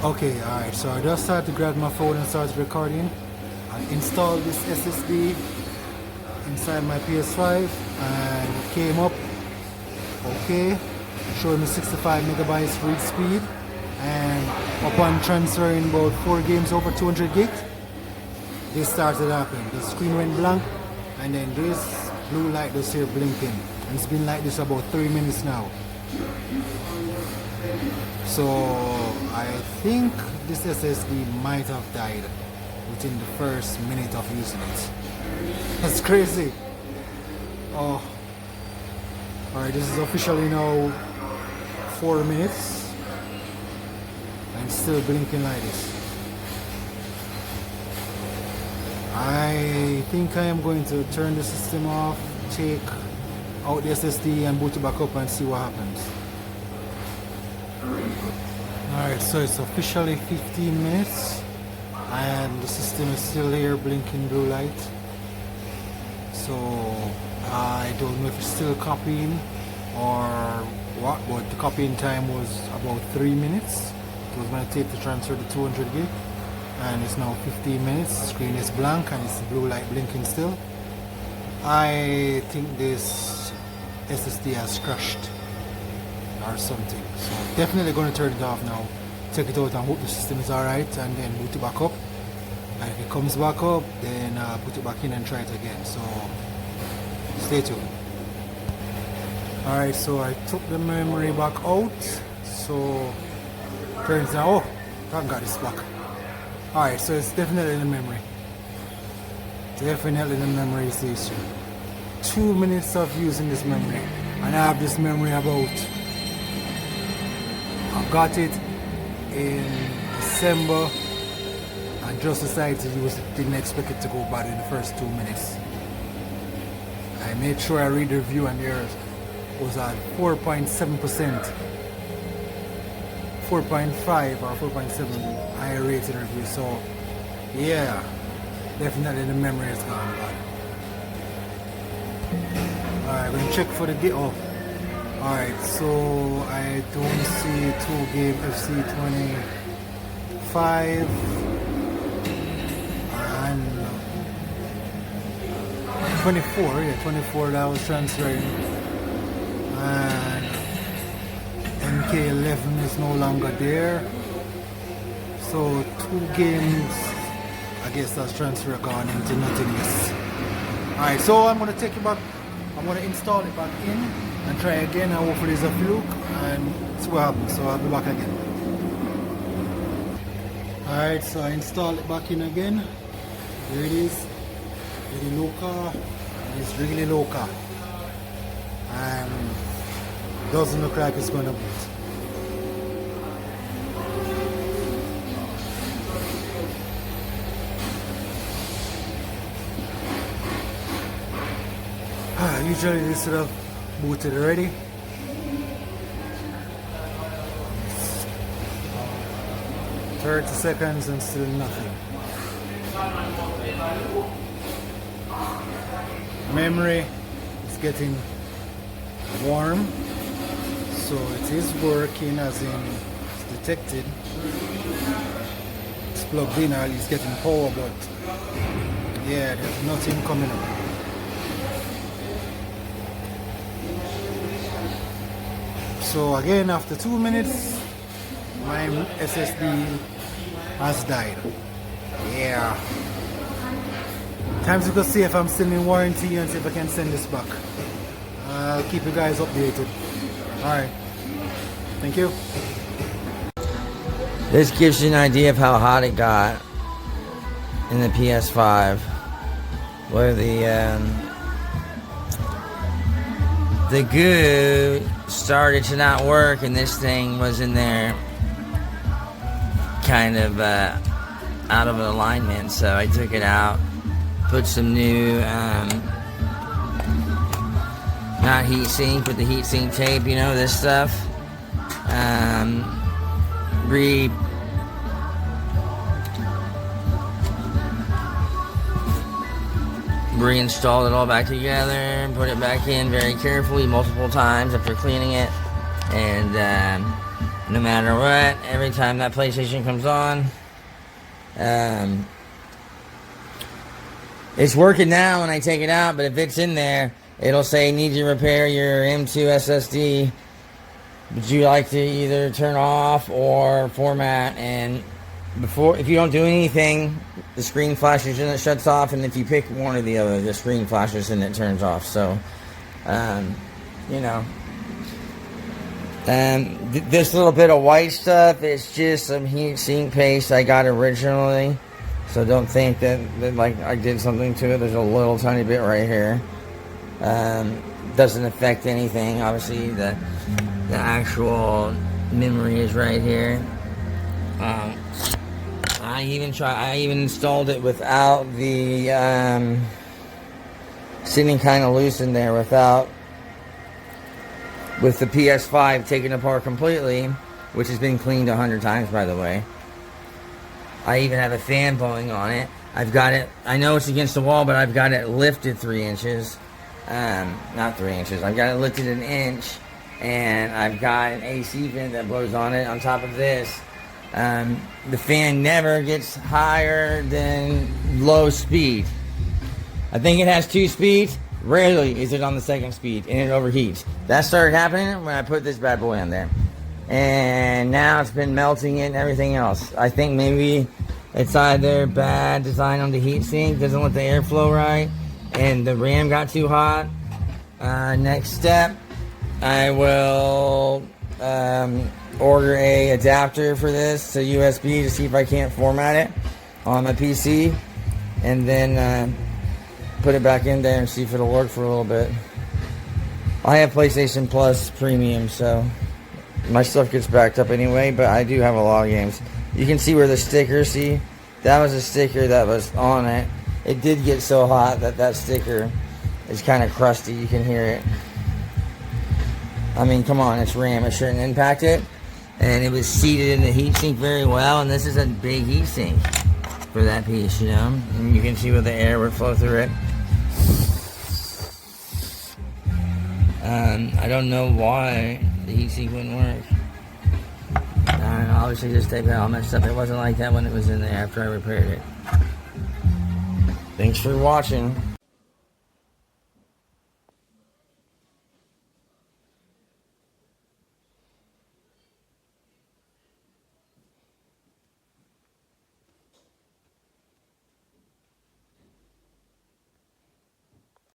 Okay, alright, so I just started to grab my phone and started recording. I installed this SSD inside my PS5 and it came up okay, showing me 65 megabytes read speed, and upon transferring about 4 games over 200 gig, this started happening. The screen went blank and then this blue light was here blinking, and it's been like this about 3 minutes now. So I think this SSD might have died within the first minute of using it. That's crazy. Oh, alright, this is officially now 4 minutes and still blinking like this. I think I am going to turn the system off, take out the SSD and boot it back up and see what happens. Alright, so it's officially 15 minutes and the system is still here blinking blue light. So I don't know if it's still copying or what, but the copying time was about 3 minutes. It was going to take to transfer the 200 gig, and it's now 15 minutes. The screen is blank and it's blue light blinking still. I think this SSD has crashed or something, so definitely going to turn it off now, take it out and hope the system is alright, and then boot it back up, and if it comes back up then put it back in and try it again. So stay tuned. Alright, so I took the memory back out, so turns out, oh, thank God it's back. Alright, so it's definitely in the memory. Definitely the memory is the issue. 2 minutes of using this memory, and I have this memory about, I got it in December and just decided to use it. Didn't expect it to go bad in the first 2 minutes. I made sure I read the review and there was at 4.7%, 4.5 or 4.7 I rated review. So yeah, definitely the memory is gone bad. Alright, we're gonna check for the gate. Oh, alright, so I don't see 2 game FC25 and 24, yeah, 24 that was transferring, and MK11 is no longer there. So 2 games, I guess that's transfer gone into nothingness. Alright, so I'm gonna take it back. I'm gonna install it back in and try again, and hopefully it's a fluke and see what happens. So I'll be back again. Alright, so I installed it back in again. Here it is. Ediloca. It's really local. And doesn't look like it's gonna boot. Usually this should have booted already. It's 30 seconds and still nothing. Memory is getting warm, so it is working, as in it's detected. It's plugged in, or it's getting power, but yeah, there's nothing coming up. So again, after 2 minutes, my SSD has died. Yeah. Time to go see if I'm still in warranty and see if I can send this back. I'll keep you guys updated. Alright. Thank you. This gives you an idea of how hot it got in the PS5, where the goo started to not work, and this thing was in there kind of out of alignment. So I took it out, put some new not heatsink, but the heatsink tape, you know, this stuff, reinstalled it all back together, put it back in very carefully multiple times after cleaning it, and no matter what, every time that PlayStation comes on. It's working now when I take it out, but if it's in there, it'll say need to repair your M.2 SSD. Would you like to either turn off or format? And if you don't do anything, the screen flashes and it shuts off, and if you pick one or the other, the screen flashes and it turns off. So, you know. This little bit of white stuff is just some heat sink paste I got originally. So don't think that like I did something to it. There's a little tiny bit right here. Doesn't affect anything. Obviously, the actual memory is right here. I even installed it without the sitting kind of loose in there, with the PS5 taken apart completely, which has been cleaned 100 times, by the way. I even have a fan blowing on it. I've got it, I know it's against the wall, but I've got it lifted 3 inches. Not 3 inches, I've got it lifted 1 inch. And I've got an AC vent that blows on it on top of this. The fan never gets higher than low speed. I think it has 2 speeds. Rarely is it on the 2nd speed, and it overheats. That started happening when I put this bad boy in there. And now it's been melting it and everything else. I think maybe it's either bad design on the heatsink, doesn't let the airflow right, and the RAM got too hot. Next step, I will order a adapter for this to USB to see if I can't format it on my PC, and then put it back in there and see if it'll work for a little bit. I have PlayStation Plus Premium, so my stuff gets backed up anyway, but I do have a lot of games. You can see where the sticker, see? That was a sticker that was on it. It did get so hot that sticker is kind of crusty. You can hear it. I mean, come on, it's RAM. It shouldn't impact it. And it was seated in the heatsink very well, and this is a big heatsink for that piece, you know? And you can see where the air would flow through it. I don't know why the heatsink wouldn't work. I don't know, obviously just tape it all messed up. It wasn't like that when it was in there after I repaired it. Thanks for watching.